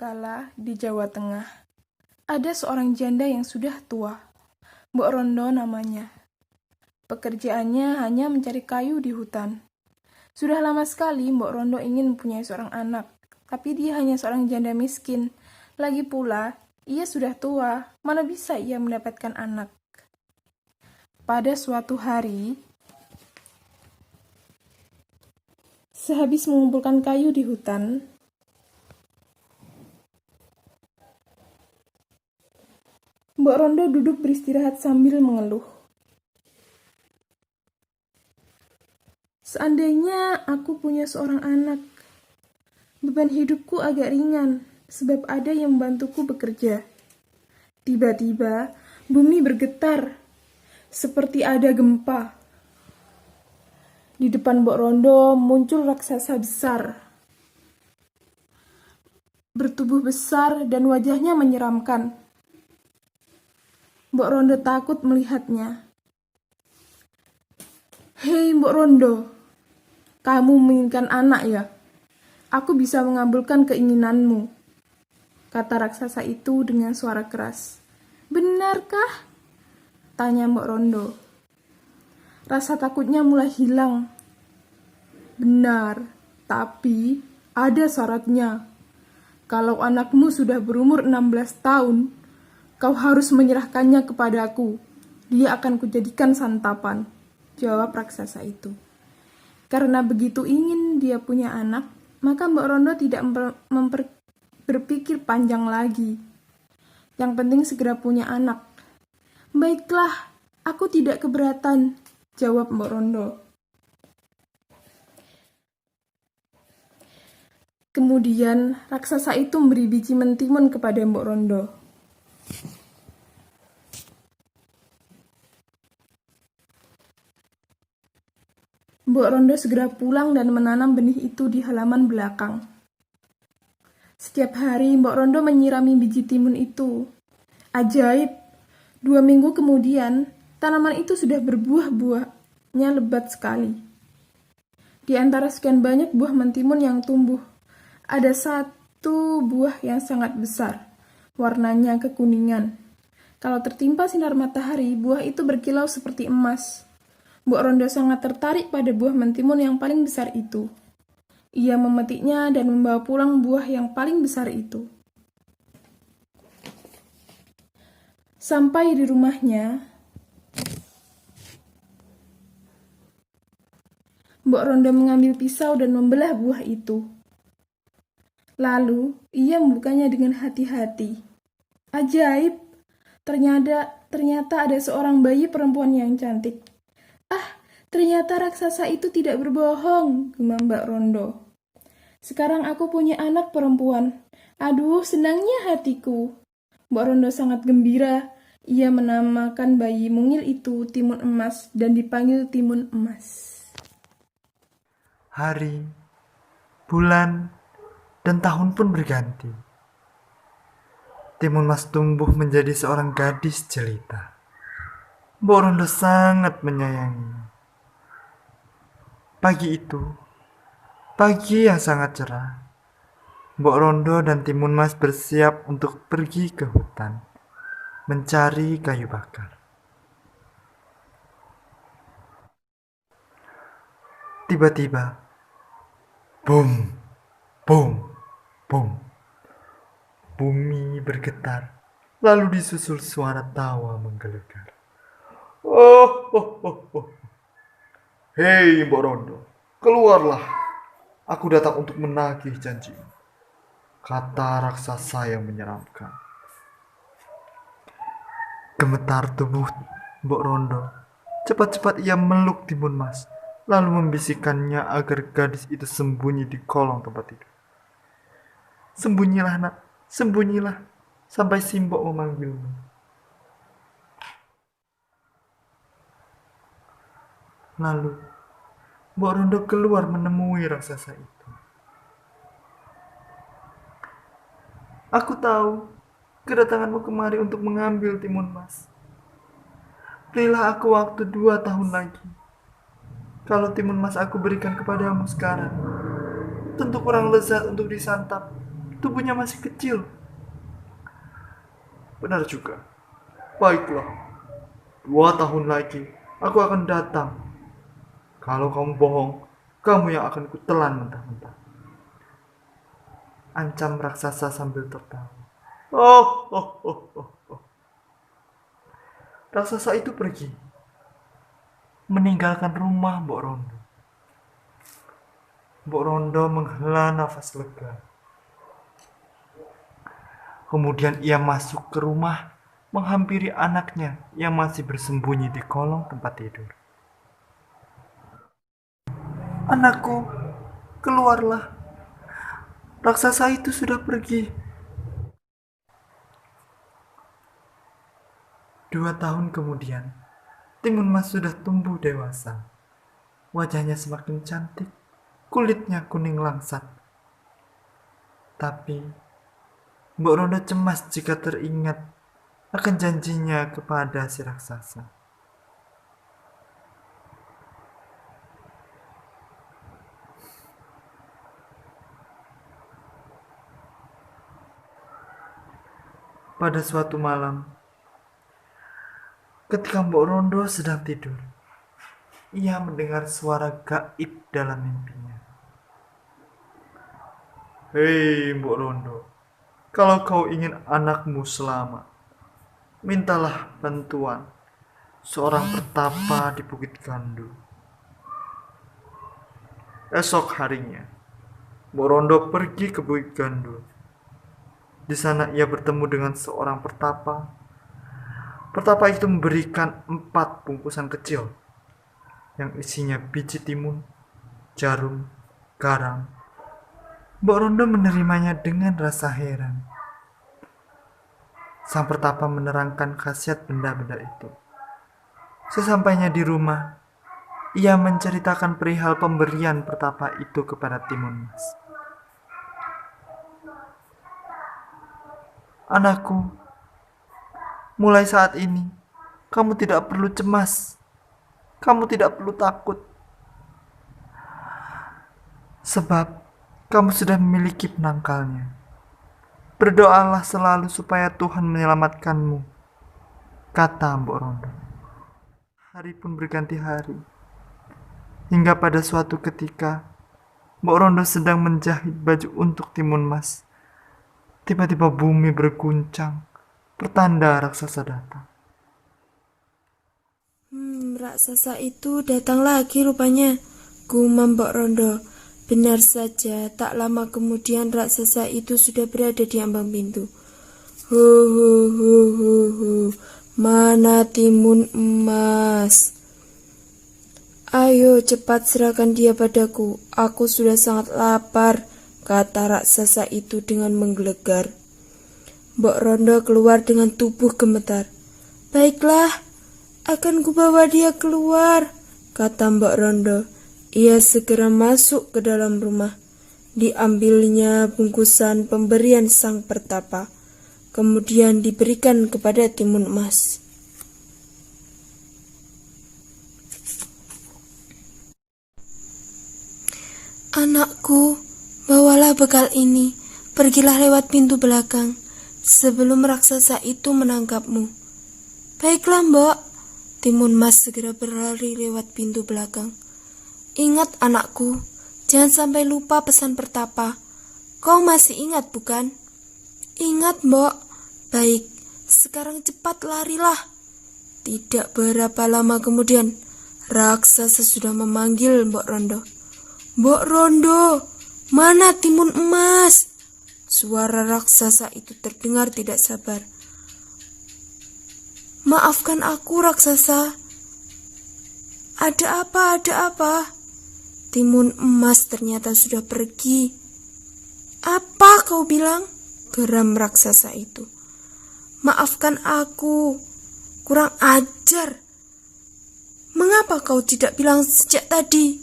kala di Jawa Tengah, ada seorang janda yang sudah tua. Mbok Rondo namanya. Pekerjaannya hanya mencari kayu di hutan. Sudah lama sekali Mbok Rondo ingin mempunyai seorang anak, tapi dia hanya seorang janda miskin. Lagi pula, ia sudah tua, mana bisa ia mendapatkan anak. Pada suatu hari, sehabis mengumpulkan kayu di hutan, Mbok Rondo duduk beristirahat sambil mengeluh. Seandainya aku punya seorang anak, beban hidupku agak ringan, sebab ada yang membantuku bekerja. Tiba-tiba, bumi bergetar, seperti ada gempa. Di depan Mbok Rondo muncul raksasa besar. Bertubuh besar dan wajahnya menyeramkan. Mbok Rondo takut melihatnya. Hei Mbok Rondo, kamu menginginkan anak ya? Aku bisa mengabulkan keinginanmu, kata raksasa itu dengan suara keras. Benarkah? Tanya Mbok Rondo. Rasa takutnya mulai hilang. Benar, tapi ada syaratnya. Kalau anakmu sudah berumur 16 tahun, kau harus menyerahkannya kepadaku. Dia akan kujadikan santapan, jawab raksasa itu. Karena begitu ingin dia punya anak, maka Mbok Rondo tidak berpikir panjang lagi. Yang penting segera punya anak. Baiklah, aku tidak keberatan, jawab Mbok Rondo. Kemudian raksasa itu memberi biji mentimun kepada Mbok Rondo. Mbok Rondo segera pulang dan menanam benih itu di halaman belakang. Setiap hari Mbok Rondo menyirami biji timun itu. Ajaib, 2 minggu kemudian tanaman itu sudah berbuah-buahnya lebat sekali. Di antara sekian banyak buah mentimun yang tumbuh, ada satu buah yang sangat besar, warnanya kekuningan. Kalau tertimpa sinar matahari, buah itu berkilau seperti emas. Mbok Rondo sangat tertarik pada buah mentimun yang paling besar itu. Ia memetiknya dan membawa pulang buah yang paling besar itu. Sampai di rumahnya, Mbok Rondo mengambil pisau dan membelah buah itu. Lalu, ia membukanya dengan hati-hati. Ajaib, ternyata ada seorang bayi perempuan yang cantik. Ah, ternyata raksasa itu tidak berbohong, gumam Mbak Rondo. Sekarang aku punya anak perempuan. Aduh, senangnya hatiku. Mbak Rondo sangat gembira. Ia menamakan bayi mungil itu Timun Emas dan dipanggil Timun Emas. Hari, bulan, dan tahun pun berganti. Timun Mas tumbuh menjadi seorang gadis jelita. Mbok Rondo sangat menyayanginya. Pagi itu, pagi yang sangat cerah, Mbok Rondo dan Timun Mas bersiap untuk pergi ke hutan, mencari kayu bakar. Tiba-tiba, boom, boom, boom. Bumi bergetar, lalu disusul suara tawa menggelegar. Oh, oh, oh, oh. Hei Mbok Rondo, keluarlah. Aku datang untuk menagih janjimu, kata raksasa yang menyeramkan. Gemetar tubuh Mbok Rondo. Cepat-cepat ia meluk Timun Mas, lalu membisikkannya agar gadis itu sembunyi di kolong tempat tidur. Sembunyilah nak, sembunyilah, sampai Simbok memanggilmu. Lalu, Mbok Rondo keluar menemui raksasa itu. Aku tahu kedatanganmu kemari untuk mengambil Timun Mas. Berilah aku waktu 2 tahun lagi. Kalau Timun Mas aku berikan kepadamu sekarang, tentu kurang lezat untuk disantap. tubuhnya masih kecil. Benar juga. Baiklah, 2 tahun lagi aku akan datang. Kalau kamu bohong, kamu yang akan kutelan mentah-mentah. Ancam raksasa sambil tertawa. Oh, oh, oh, oh, oh. Raksasa itu pergi, meninggalkan rumah Mbok Rondo. Mbok Rondo menghela nafas lega. Kemudian ia masuk ke rumah, menghampiri anaknya yang masih bersembunyi di kolong tempat tidur. Anakku, keluarlah. Raksasa itu sudah pergi. 2 tahun kemudian, Timun Mas sudah tumbuh dewasa. Wajahnya semakin cantik, kulitnya kuning langsat. Tapi, Mbok Rondo cemas jika teringat akan janjinya kepada si raksasa. Pada suatu malam, ketika Mbok Rondo sedang tidur, ia mendengar suara gaib dalam mimpinya. Hei Mbok Rondo, kalau kau ingin anakmu selamat, mintalah bantuan seorang pertapa di Bukit Gandu. Esok harinya, Mbok Rondo pergi ke Bukit Gandu. Di sana ia bertemu dengan seorang pertapa. Pertapa itu memberikan 4 bungkusan kecil yang isinya biji timun, jarum, garam. Mbok Rondo menerimanya dengan rasa heran. Sang pertapa menerangkan khasiat benda-benda itu. Sesampainya di rumah, ia menceritakan perihal pemberian pertapa itu kepada Timun Mas. Anakku, mulai saat ini, kamu tidak perlu cemas. Kamu tidak perlu takut. Sebab, kamu sudah memiliki penangkalnya. Berdoalah selalu supaya Tuhan menyelamatkanmu, kata Mbok Rondo. Hari pun berganti hari. Hingga pada suatu ketika, Mbok Rondo sedang menjahit baju untuk Timun Mas. Tiba-tiba bumi berguncang, pertanda raksasa datang. Raksasa itu datang lagi rupanya, gumam Mbok Rondo. Benar saja, tak lama kemudian raksasa itu sudah berada di ambang pintu. Hu, mana timun emas? Ayo cepat serahkan dia padaku, aku sudah sangat lapar, kata raksasa itu dengan menggelegar. Mbok Rondo keluar dengan tubuh gemetar. Baiklah, akan kubawa dia keluar, kata Mbok Rondo. Ia segera masuk ke dalam rumah. Diambilnya bungkusan pemberian sang pertapa, kemudian diberikan kepada Timun Emas. Anakku, bawalah bekal ini, pergilah lewat pintu belakang, sebelum raksasa itu menangkapmu. Baiklah, Mbok. Timun Mas segera berlari lewat pintu belakang. Ingat anakku, jangan sampai lupa pesan pertapa. Kau masih ingat bukan? Ingat, Mbok. Baik, sekarang cepat larilah. Tidak berapa lama kemudian, raksasa sudah memanggil Mbok Rondo. Mbok Rondo, mana timun emas? Suara raksasa itu terdengar tidak sabar. Maafkan aku, raksasa. Ada apa, ada apa? Timun emas ternyata sudah pergi. Apa kau bilang? Geram raksasa itu. Maafkan aku, kurang ajar. Mengapa kau tidak bilang sejak tadi?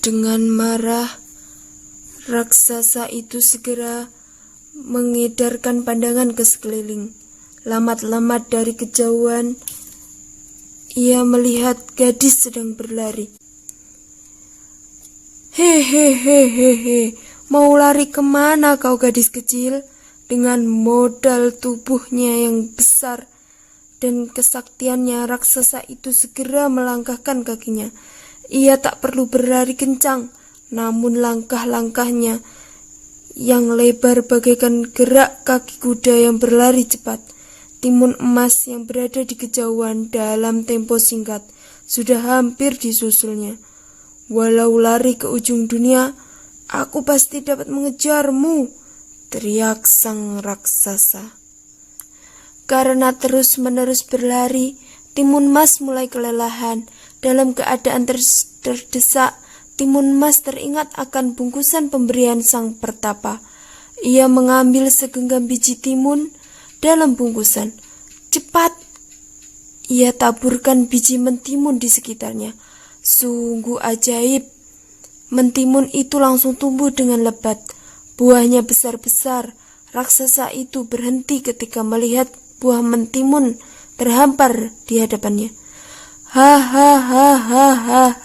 Dengan marah, raksasa itu segera mengedarkan pandangan ke sekeliling. Lamat-lamat dari kejauhan, ia melihat gadis sedang berlari. Hehehehehe, mau lari kemana kau gadis kecil? Dengan modal tubuhnya yang besar dan kesaktiannya, raksasa itu segera melangkahkan kakinya. Ia tak perlu berlari kencang, namun langkah-langkahnya yang lebar bagaikan gerak kaki kuda yang berlari cepat. Timun emas yang berada di kejauhan dalam tempo singkat sudah hampir disusulnya. Walau lari ke ujung dunia, aku pasti dapat mengejarmu, teriak sang raksasa. Karena terus-menerus berlari, Timun Mas mulai kelelahan. Dalam keadaan terdesak, Timun Mas teringat akan bungkusan pemberian sang pertapa. Ia mengambil segenggam biji timun dalam bungkusan. Cepat! Ia taburkan biji mentimun di sekitarnya. Sungguh ajaib. Mentimun itu langsung tumbuh dengan lebat. Buahnya besar-besar. Raksasa itu berhenti ketika melihat buah mentimun terhampar di hadapannya. Hahaha.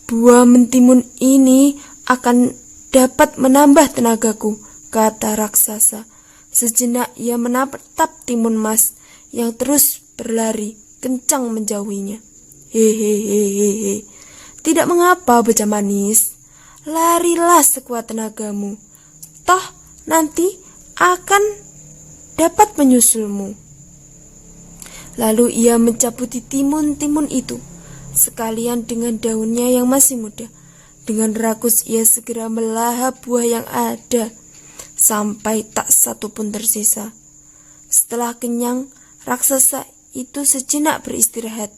Buah mentimun ini akan dapat menambah tenagaku, kata raksasa. Sejenak ia menatap Timun Mas yang terus berlari kencang menjauhinya. Hehehehe. Tidak mengapa, bocah manis. Larilah sekuat tenagamu. Toh nanti akan dapat menyusulmu. Lalu ia mencabuti timun-timun itu, sekalian dengan daunnya yang masih muda. Dengan rakus ia segera melahap buah yang ada, sampai tak satu pun tersisa. Setelah kenyang, raksasa itu sejenak beristirahat.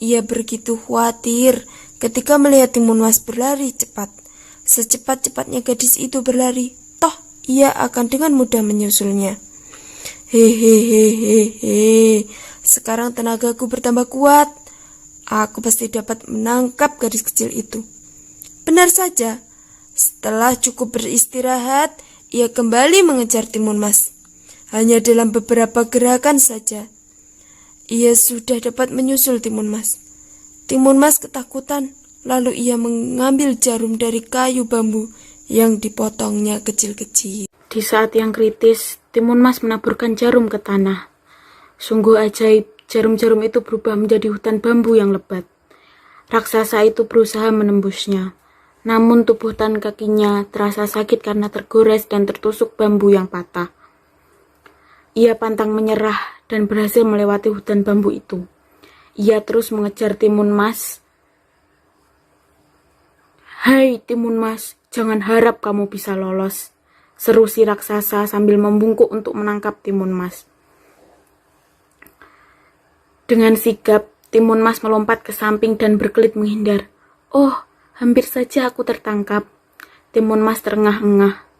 Ia begitu khawatir ketika melihat Timun Mas berlari cepat. Secepat-cepatnya gadis itu berlari, toh ia akan dengan mudah menyusulnya. Hehehehe, sekarang tenagaku bertambah kuat. Aku pasti dapat menangkap gadis kecil itu. Benar saja, setelah cukup beristirahat, ia kembali mengejar Timun Mas. Hanya dalam beberapa gerakan saja, ia sudah dapat menyusul Timun Mas. Timun Mas ketakutan, lalu ia mengambil jarum dari kayu bambu yang dipotongnya kecil-kecil. Di saat yang kritis, Timun Mas menaburkan jarum ke tanah. Sungguh ajaib, jarum-jarum itu berubah menjadi hutan bambu yang lebat. Raksasa itu berusaha menembusnya, namun tubuh dan kakinya terasa sakit karena tergores dan tertusuk bambu yang patah. Ia pantang menyerah dan berhasil melewati hutan bambu itu. Ia terus mengejar Timun Mas. "Hai Timun Mas, jangan harap kamu bisa lolos," seru si raksasa sambil membungkuk untuk menangkap Timun Mas. Dengan sigap, Timun Mas melompat ke samping dan berkelit menghindar. "Oh, hampir saja aku tertangkap." Timun Mas terengah-engah.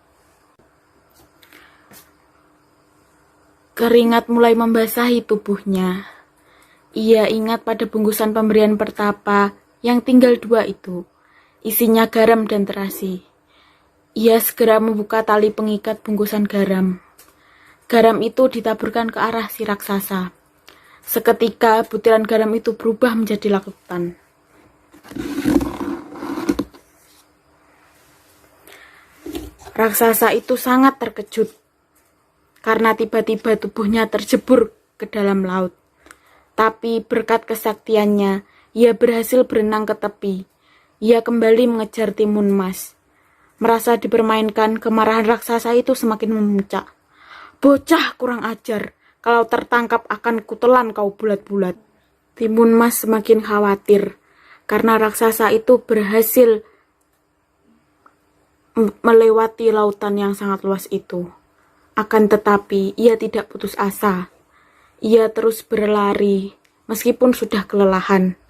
Keringat mulai membasahi tubuhnya. Ia ingat pada bungkusan pemberian pertapa yang tinggal 2 itu. Isinya garam dan terasi. Ia segera membuka tali pengikat bungkusan garam. Garam itu ditaburkan ke arah si raksasa. Seketika butiran garam itu berubah menjadi lautan. Raksasa itu sangat terkejut karena tiba-tiba tubuhnya terjebur ke dalam laut. Tapi berkat kesaktiannya, ia berhasil berenang ke tepi. Ia kembali mengejar Timun Mas. Merasa dipermainkan, kemarahan raksasa itu semakin memuncak. "Bocah kurang ajar, kalau tertangkap akan kutelan kau bulat-bulat." Timun Mas semakin khawatir karena raksasa itu berhasil melewati lautan yang sangat luas itu. Akan tetapi, ia tidak putus asa. Ia terus berlari, meskipun sudah kelelahan.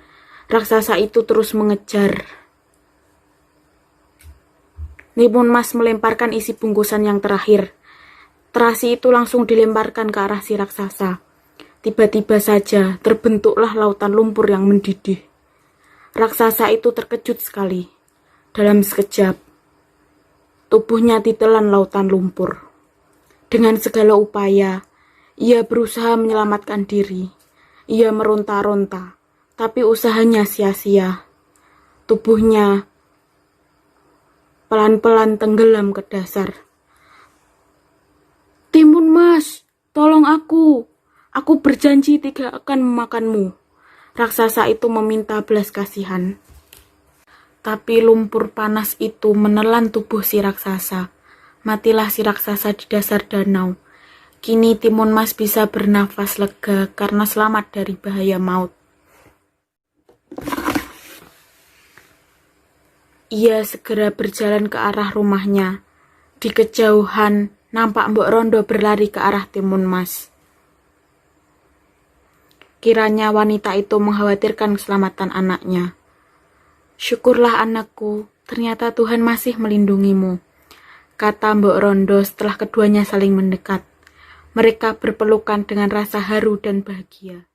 Raksasa itu terus mengejar. Timun Mas melemparkan isi bungkusan yang terakhir. Terasi itu langsung dilemparkan ke arah si raksasa. Tiba-tiba saja terbentuklah lautan lumpur yang mendidih. Raksasa itu terkejut sekali. Dalam sekejap, tubuhnya ditelan lautan lumpur. Dengan segala upaya, ia berusaha menyelamatkan diri. Ia meronta-ronta, tapi usahanya sia-sia. Tubuhnya pelan-pelan tenggelam ke dasar. Timun Mas, tolong aku. Aku berjanji tidak akan memakanmu. Raksasa itu meminta belas kasihan. Tapi lumpur panas itu menelan tubuh si raksasa. Matilah si raksasa di dasar danau. Kini Timun Mas bisa bernafas lega karena selamat dari bahaya maut. Ia segera berjalan ke arah rumahnya. Di kejauhan, nampak Mbok Rondo berlari ke arah Timun Mas. Kiranya wanita itu mengkhawatirkan keselamatan anaknya. Syukurlah anakku, ternyata Tuhan masih melindungimu, kata Mbok Rondo setelah keduanya saling mendekat. Mereka berpelukan dengan rasa haru dan bahagia.